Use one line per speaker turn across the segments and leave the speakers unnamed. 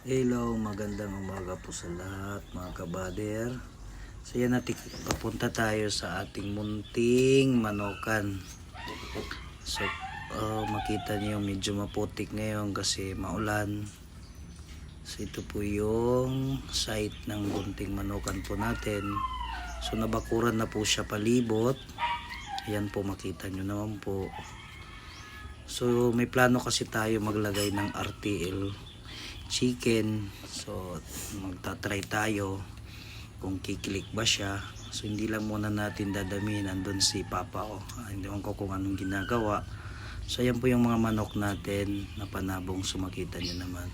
Hello, magandang umaga po sa lahat mga kabader. So yan natin, papunta tayo sa ating munting manokan. So makita niyo medyo maputik ngayon kasi maulan. So ito po yung site ng munting manokan po natin. So nabakuran na po siya palibot. Ayan po, makita nyo naman po. So may plano kasi tayo maglagay ng RTL chicken. So magta-try tayo kung kiklik ba siya. So hindi lang muna natin dadamihin, andun si Papa ko. Hindi ko kung anong ginagawa. So ayan po yung mga manok natin na panabong, sumakita nyo naman.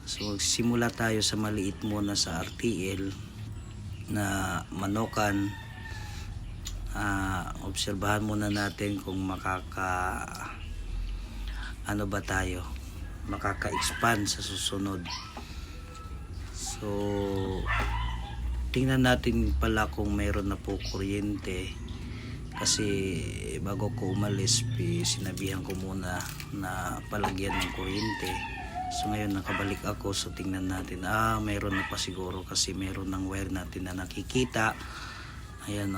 So simula tayo sa maliit muna sa RTL na manokan. Obserbahan muna natin kung ano ba tayo, makaka-expand sa susunod. So tingnan natin pala kung mayroon na po kuryente, kasi bago ko umalis sinabihan ko muna na palagyan ng kuryente. So ngayon nakabalik ako, so tingnan natin, mayroon na pa siguro kasi mayroon ng wire natin na nakikita. Ayan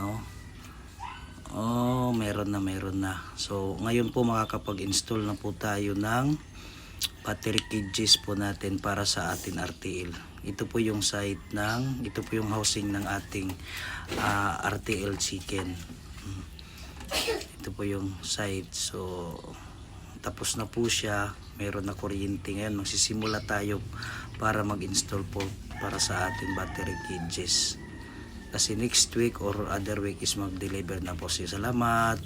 meron na. So ngayon po makakapag-install na po tayo ng battery cages po natin para sa ating RTL. Ito po yung ito po yung housing ng ating RTL chicken. Ito po yung site. So tapos na po siya, meron na kuryente. Ngayon magsisimula tayo para mag-install po para sa ating battery cages. Kasi next week or other week is mag-deliver na po siya. Salamat!